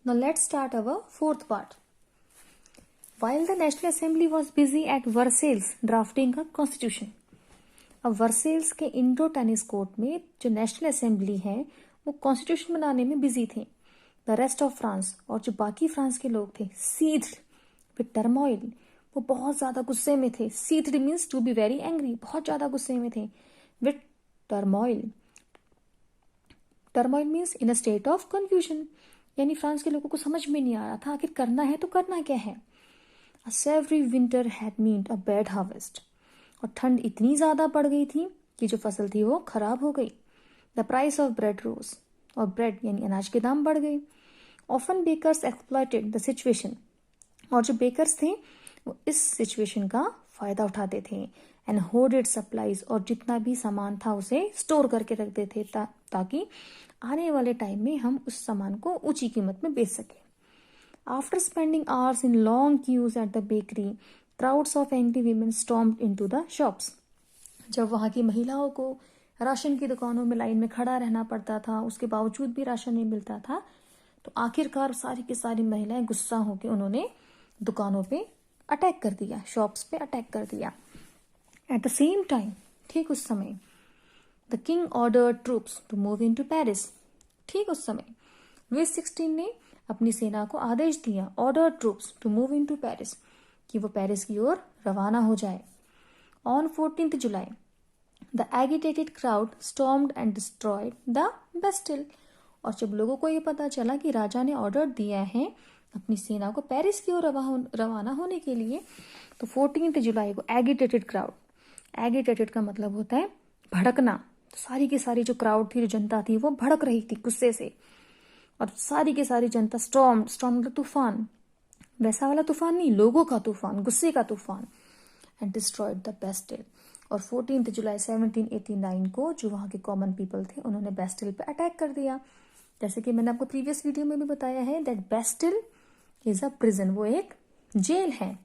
Now let's start our fourth part. While the National Assembly was busy at Versailles drafting a constitution. अब Versailles के Indo tennis court में जो national assembly है वो constitution बनाने में बिजी थे. द रेस्ट ऑफ फ्रांस और जो बाकी फ्रांस के लोग थे सीथ्ड विद टर्मोइल, वो बहुत ज्यादा गुस्से में थे. Seethed means to be very angry, बहुत ज्यादा गुस्से में थे. With turmoil, turmoil means in a state of confusion, यानी फ्रांस के लोगों को समझ में नहीं आ रहा था आखिर करना है तो करना क्या है. A severe winter had meant a bad harvest. और ठंड इतनी ज्यादा बढ़ गई थी कि जो फसल थी वो खराब हो गई. The price of bread rose, और ब्रेड यानी अनाज के दाम बढ़ गए. Often bakers exploited the situation, और जो बेकर्स थे वो इस सिचुएशन का फायदा उठाते थे. एंड होर्डेड सप्लाईज, और जितना भी सामान था उसे स्टोर करके रखते थे ताकि आने वाले टाइम में हम उस सामान को ऊंची कीमत में बेच सके. After spending hours in long queues at the bakery, crowds of angry women stormed into the shops. जब वहाँ की महिलाओं को राशन की दुकानों में लाइन में खड़ा रहना पड़ता था, उसके बावजूद भी राशन नहीं मिलता था, तो आखिरकार सारी की सारी महिलाएं गुस्सा होकर उन्होंने दुकानों पे अटैक कर दिया, शॉप्स पे अटैक कर दिया. एट द सेम टाइम, ठीक उस समय, the king ordered troops to move into Paris. ठीक उस समय लुईस 16 ने अपनी सेना को आदेश दिया, order troops to move into Paris, कि वो पेरिस की ओर रवाना हो जाए. On 14 July the agitated crowd stormed and destroyed the Bastille. और जब लोगों को ये पता चला कि राजा ने ऑर्डर दिया है अपनी सेना को पेरिस की ओर रवाना होने के लिए, तो 14 जुलाई को एगिटेटेड क्राउड, एगिटेटेड का मतलब होता है भड़कना, तो सारी की सारी जो क्राउड थी, जो जनता थी, वो भड़क रही थी गुस्से से. और सारी की सारी जनता स्टॉर्म मतलब तूफान, वैसा वाला तूफान नहीं, लोगों का तूफान, गुस्से का तूफान. And destroyed the Bastille. और 14 जुलाई 1789 को जो वहाँ के कॉमन पीपल थे उन्होंने बेस्टिल पे अटैक कर दिया. जैसे कि मैंने आपको प्रीवियस वीडियो में भी बताया है that Bastille is a prison, वो एक जेल है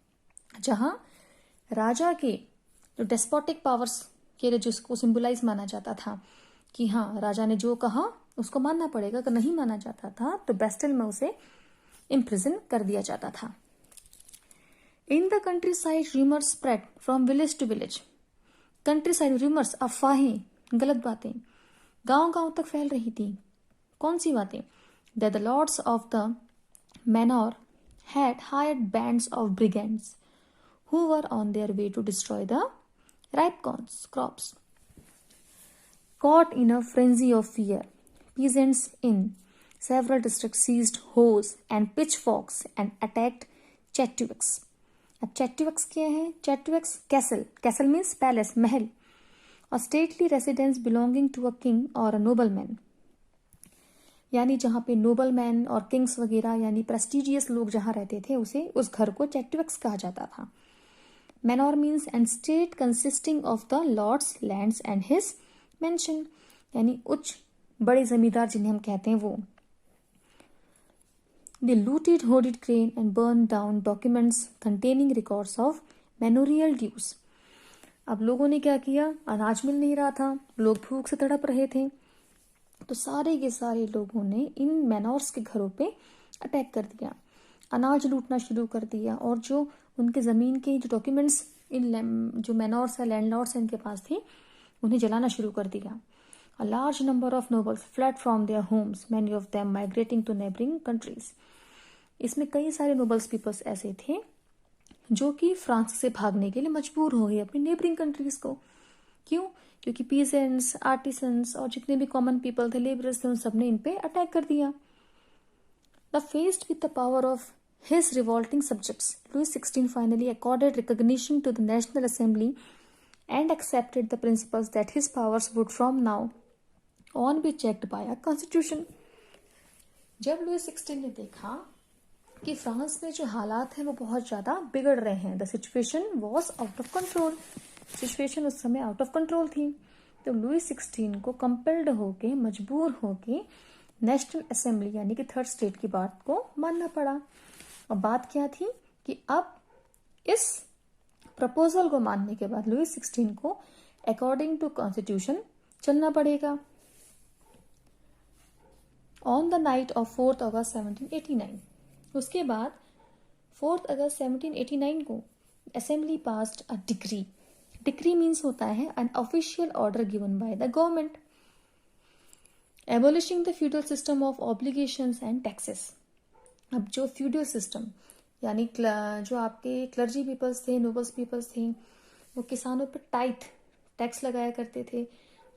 जहाँ राजा के जो डेस्पोटिक पावर्स के जिसको सिंबलाइज माना जाता था कि हाँ राजा ने जो कहा उसको मानना पड़ेगा, अगर नहीं माना जाता था तो बेस्टिल में उसे इम्प्रिजन कर दिया जाता था. In the countryside rumours spread from village to village. Countryside rumours, अफवाहें, गलत बातें गांव गांव तक फैल रही थी. कौन सी बातें? That the lords of the manor had hired bands of brigands who were on their way to destroy the ripe crops. Caught in a frenzy of fear, peasants in several districts seized hoes and pitchforks and attacked Chattuix. अब Chattuix क्या है? Chattuix castle. Castle means palace, Mahal. A stately residence belonging to a king or a nobleman. यानी जहाँ पे nobleman और Kings वगैरह यानी prestigious लोग जहाँ रहते थे उसे उस घर को Chattuix कहा जाता था. Manor means an estate consisting of the lord's lands and his mention, यानी उच्च बड़े जमींदार जिन्हें हम कहते हैं वो. They looted hoarded grain and burned down documents containing records of manorial dues. अब लोगों ने क्या किया, अनाज मिल नहीं रहा था, लोग भूख से तड़प रहे थे, तो सारे के सारे लोगों ने इन मैनोर्स के घरों पे अटैक कर दिया, अनाज लूटना शुरू कर दिया, और जो उनके जमीन के जो डॉक्यूमेंट्स इन जो मैनोर्स है, लैंडलॉर्ड्स इनके पास थे, उन्हें जलाना शुरू कर दिया. A large number of nobles fled from their homes, many of them migrating to neighboring countries. इसमें कई सारे नोबल्स पीपल्स ऐसे थे जो कि फ्रांस से भागने के लिए मजबूर हो गए अपनी नेबरिंग कंट्रीज को. क्यों? क्योंकि पीजेंट्स, आर्टिसंस और जितने भी कॉमन पीपल थे, लेबरर्स थे, उन सबने इन पे अटैक कर दिया. The faced with the power of his revolting subjects, Louis XVI finally accorded recognition to the National Assembly and accepted the principles that his powers would from now on be checked by a constitution. जब Lewis 16 ने देखा कि France में जो हालात हैं वो बहुत ज्यादा बिगड़ रहे हैं, the situation was out of control, situation उस समय आउट ऑफ कंट्रोल थी, तो लुईस 16 को कंपेल्ड होके, मजबूर होके नेशनल असेंबली यानी कि थर्ड स्टेट की बात को मानना पड़ा. और बात क्या थी कि अब इस प्रपोजल को मानने के बाद लुईस 16 को अकॉर्डिंग टू कॉन्स्टिट्यूशन चलना पड़ेगा. ऑन द नाइट ऑफ 4 अगस्त 1789। उसके बाद 4 अगस्त 1789 को assembly passed a decree. Decree means होता है an official order given by the government abolishing the feudal system of obligations and taxes. अब जो फ्यूडल सिस्टम यानी जो आपके क्लर्जी पीपल्स थे, नोबल्स पीपल्स थे, वो किसानों पर टैक्स लगाया करते थे।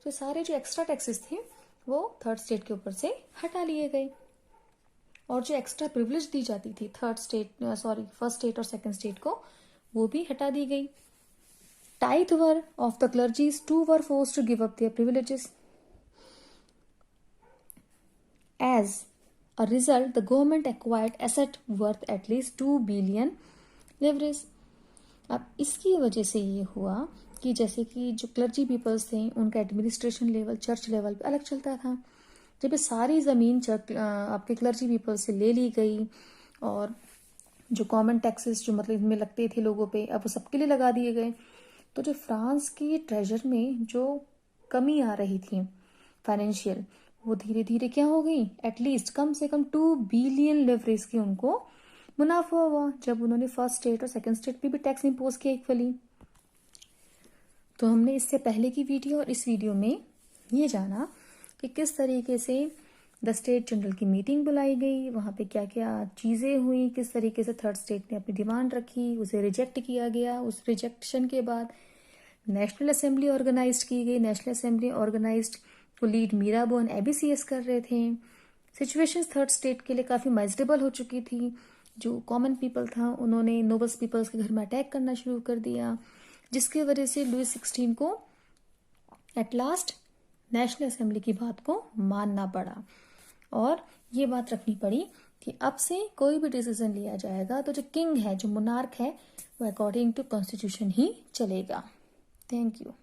तो सारे जो एक्स्ट्रा टैक्सेस थे वो थर्ड स्टेट के ऊपर से हटा लिए गए और जो एक्स्ट्रा प्रिविलेज दी जाती थी फर्स्ट स्टेट और सेकंड स्टेट को, वो भी हटा दी गई। Tithe were of the clergies too were forced to give up their privileges. As a result, the government acquired asset worth at least 2 billion livres। अब इसकी वजह से ये हुआ कि जैसे कि जो क्लर्जी पीपल्स थे उनका एडमिनिस्ट्रेशन लेवल चर्च लेवल पे अलग चलता था। जब ये सारी ज़मीन आपके क्लर्जी पीपल से ले ली गई और जो कॉमन टैक्सेस जो मतलब इनमें लगते थे लोगों पे, अब वो सबके लिए लगा दिए गए। तो जो फ्रांस की ट्रेजर में जो कमी आ रही थी फाइनेंशियल, वो धीरे धीरे क्या हो गई, एटलीस्ट कम से कम 2 बिलियन लिवरेज की उनको मुनाफा हुआ जब उन्होंने फर्स्ट स्टेट और सेकंड स्टेट पे भी टैक्स इम्पोज किया इक्वली। तो हमने इससे पहले की वीडियो और इस वीडियो में ये जाना कि किस तरीके से द स्टेट जनरल की मीटिंग बुलाई गई, वहाँ पे क्या क्या चीज़ें हुई, किस तरीके से थर्ड स्टेट ने अपनी डिमांड रखी, उसे रिजेक्ट किया गया। उस रिजेक्शन के बाद नेशनल असेंबली ऑर्गेनाइज की गई। नेशनल असेंबली ऑर्गेनाइज्ड को लीड मीराबो एंड एबीसीएस कर रहे थे। सिचुएशंस थर्ड स्टेट के लिए काफ़ी मेजरेबल हो चुकी थी। जो कॉमन पीपल था उन्होंने नोबल्स पीपल्स के घर में अटैक करना शुरू कर दिया, जिसकी वजह से लुई 16 को एट लास्ट नेशनल असेंबली की बात को मानना पड़ा। और ये बात रखनी पड़ी कि अब से कोई भी डिसीजन लिया जाएगा तो जो किंग है, जो मोनार्क है, वो अकॉर्डिंग टू कॉन्स्टिट्यूशन ही चलेगा। Thank you.